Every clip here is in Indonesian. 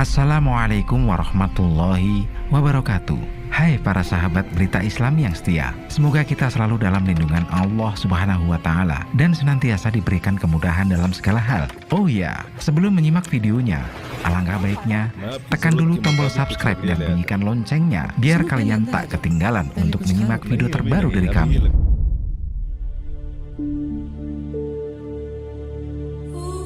Assalamualaikum warahmatullahi wabarakatuh. Hai para sahabat berita Islam yang setia, semoga kita selalu dalam lindungan Allah Subhanahu wa Ta'ala dan senantiasa diberikan kemudahan dalam segala hal. Oh ya, sebelum menyimak videonya, alangkah baiknya tekan dulu tombol subscribe dan bunyikan loncengnya biar kalian tak ketinggalan untuk menyimak video terbaru dari kami.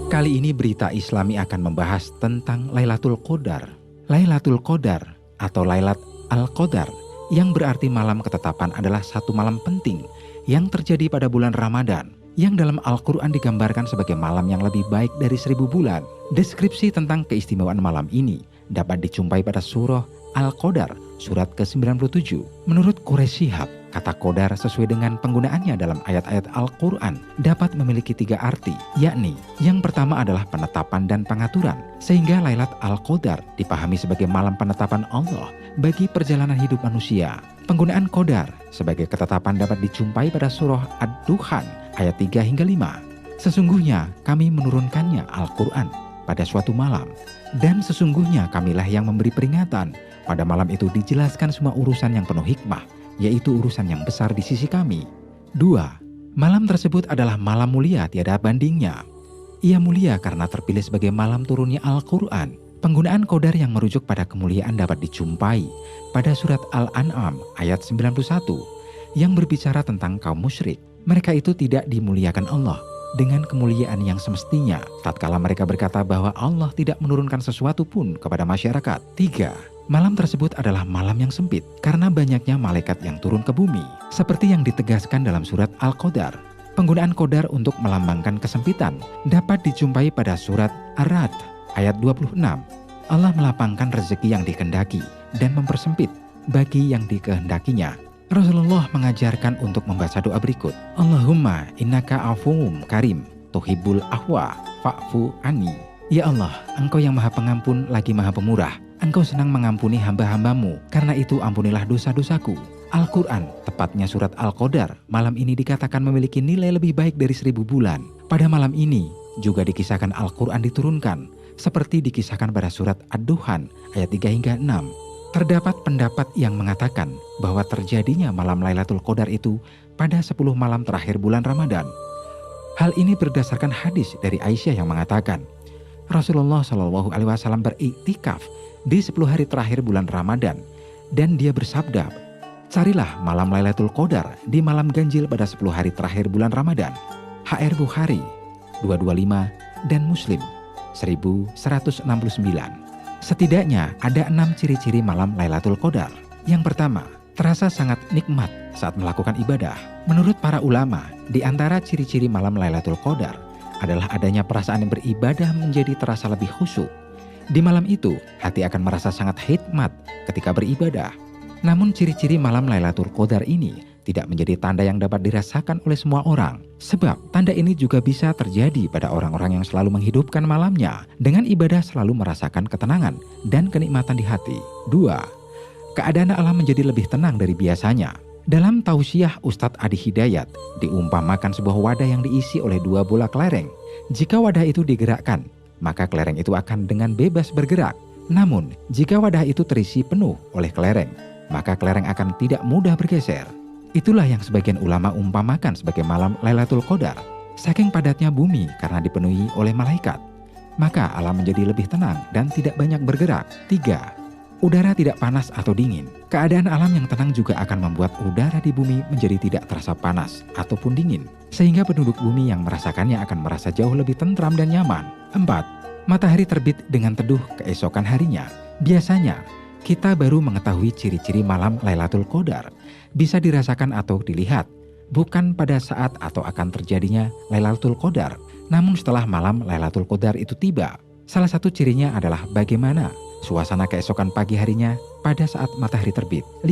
Kali ini berita Islami akan membahas tentang Lailatul Qadar. Lailatul Qadar atau Lailat Al-Qadar yang berarti malam ketetapan adalah satu malam penting yang terjadi pada bulan Ramadan yang dalam Al-Quran digambarkan sebagai malam yang lebih baik dari 1000 bulan. Deskripsi tentang keistimewaan malam ini dapat dijumpai pada surah Al-Qadar surat ke-97. Menurut Quraisy Shihab, kata Qadar sesuai dengan penggunaannya dalam ayat-ayat Al-Quran dapat memiliki 3 arti, yakni yang pertama adalah penetapan dan pengaturan, sehingga Lailat Al-Qadar dipahami sebagai malam penetapan Allah bagi perjalanan hidup manusia. Penggunaan Qadar sebagai ketetapan dapat dijumpai pada surah Ad-Dukhan ayat 3 hingga 5. Sesungguhnya kami menurunkannya Al-Quran pada suatu malam, dan sesungguhnya kamilah yang memberi peringatan. Pada malam itu dijelaskan semua urusan yang penuh hikmah, yaitu urusan yang besar di sisi kami. 2. Malam tersebut adalah malam mulia tiada bandingnya. Ia mulia karena terpilih sebagai malam turunnya Al-Quran. Penggunaan Qadar yang merujuk pada kemuliaan dapat dijumpai pada surat Al-An'am ayat 91 yang berbicara tentang kaum musyrik. Mereka itu tidak dimuliakan Allah dengan kemuliaan yang semestinya tatkala mereka berkata bahwa Allah tidak menurunkan sesuatu pun kepada masyarakat. 3. Malam tersebut adalah malam yang sempit karena banyaknya malaikat yang turun ke bumi. Seperti yang ditegaskan dalam surat Al-Qadar, penggunaan Qadar untuk melambangkan kesempitan dapat dijumpai pada surat Ar-Ra'd ayat 26. Allah melapangkan rezeki yang dikehendaki dan mempersempit bagi yang dikehendakinya. Rasulullah mengajarkan untuk membaca doa berikut. Allahumma innaka afuwwum karim tuhibbul afwa fa'fu anni. Ya Allah, Engkau yang maha pengampun lagi maha pemurah. Engkau senang mengampuni hamba-hambamu, karena itu ampunilah dosa-dosaku. Al-Quran, tepatnya surat Al-Qadar, malam ini dikatakan memiliki nilai lebih baik dari 1000 bulan. Pada malam ini juga dikisahkan Al-Quran diturunkan, seperti dikisahkan pada surat Ad-Dukhan ayat 3 hingga 6. Terdapat pendapat yang mengatakan bahwa terjadinya malam Lailatul Qadar itu pada 10 malam terakhir bulan Ramadan. Hal ini berdasarkan hadis dari Aisyah yang mengatakan, Rasulullah Shallallahu Alaihi Wasallam beriktikaf di 10 hari terakhir bulan Ramadan, dan dia bersabda, carilah malam Lailatul Qadar di malam ganjil pada 10 hari terakhir bulan Ramadan. HR Bukhari 225 dan Muslim 1169. Setidaknya ada 6 ciri-ciri malam Lailatul Qadar. Yang pertama, terasa sangat nikmat saat melakukan ibadah. Menurut para ulama, di antara ciri-ciri malam Lailatul Qadar adalah adanya perasaan yang beribadah menjadi terasa lebih khusyuk. Di malam itu, hati akan merasa sangat hikmat ketika beribadah. Namun ciri-ciri malam Lailatul Qadar ini tidak menjadi tanda yang dapat dirasakan oleh semua orang. Sebab tanda ini juga bisa terjadi pada orang-orang yang selalu menghidupkan malamnya dengan ibadah selalu merasakan ketenangan dan kenikmatan di hati. 2. Keadaan alam menjadi lebih tenang dari biasanya. Dalam tausiah Ustadz Adi Hidayat, diumpamakan sebuah wadah yang diisi oleh 2 bola kelereng. Jika wadah itu digerakkan, maka kelereng itu akan dengan bebas bergerak. Namun, jika wadah itu terisi penuh oleh kelereng, maka kelereng akan tidak mudah bergeser. Itulah yang sebagian ulama umpamakan sebagai malam Lailatul Qadar. Saking padatnya bumi karena dipenuhi oleh malaikat, maka alam menjadi lebih tenang dan tidak banyak bergerak. 3. Udara tidak panas atau dingin. Keadaan alam yang tenang juga akan membuat udara di bumi menjadi tidak terasa panas ataupun dingin, sehingga penduduk bumi yang merasakannya akan merasa jauh lebih tentram dan nyaman. 4. Matahari terbit dengan teduh keesokan harinya. Biasanya, kita baru mengetahui ciri-ciri malam Lailatul Qadar. Bisa dirasakan atau dilihat, bukan pada saat atau akan terjadinya Lailatul Qadar, namun setelah malam Lailatul Qadar itu tiba. Salah satu cirinya adalah bagaimana suasana keesokan pagi harinya pada saat matahari terbit. 5.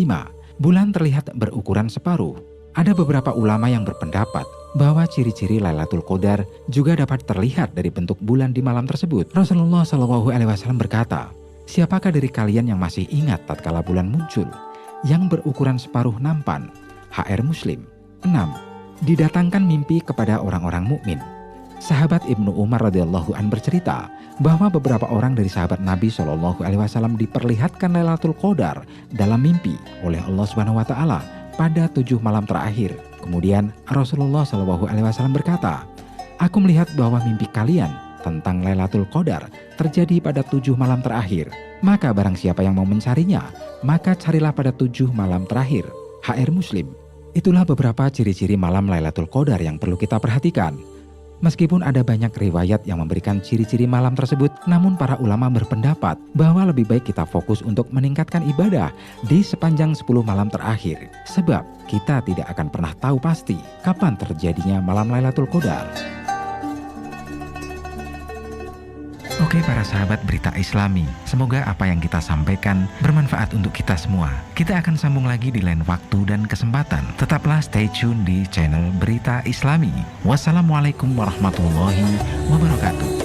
Bulan terlihat berukuran separuh. Ada beberapa ulama yang berpendapat bahwa ciri-ciri Lailatul Qadar juga dapat terlihat dari bentuk bulan di malam tersebut. Rasulullah SAW berkata, siapakah dari kalian yang masih ingat tatkala bulan muncul yang berukuran separuh nampan? HR Muslim. 6. Didatangkan mimpi kepada orang-orang mukmin. Sahabat Ibnu Umar radhiyallahu an bercerita bahwa beberapa orang dari sahabat Nabi Shallallahu alaihi wasallam diperlihatkan Lailatul Qadar dalam mimpi oleh Allah Subhanahu wa taala pada 7 malam terakhir. Kemudian Rasulullah Shallallahu alaihi wasallam berkata, "Aku melihat bahwa mimpi kalian tentang Lailatul Qadar terjadi pada 7 malam terakhir. Maka barang siapa yang mau mencarinya, maka carilah pada 7 malam terakhir." HR Muslim. Itulah beberapa ciri-ciri malam Lailatul Qadar yang perlu kita perhatikan. Meskipun ada banyak riwayat yang memberikan ciri-ciri malam tersebut, namun para ulama berpendapat bahwa lebih baik kita fokus untuk meningkatkan ibadah di sepanjang 10 malam terakhir. Sebab kita tidak akan pernah tahu pasti kapan terjadinya malam Lailatul Qadar. Oke para sahabat Berita Islami, semoga apa yang kita sampaikan bermanfaat untuk kita semua. Kita akan sambung lagi di lain waktu dan kesempatan. Tetaplah stay tune di channel Berita Islami. Wassalamualaikum warahmatullahi wabarakatuh.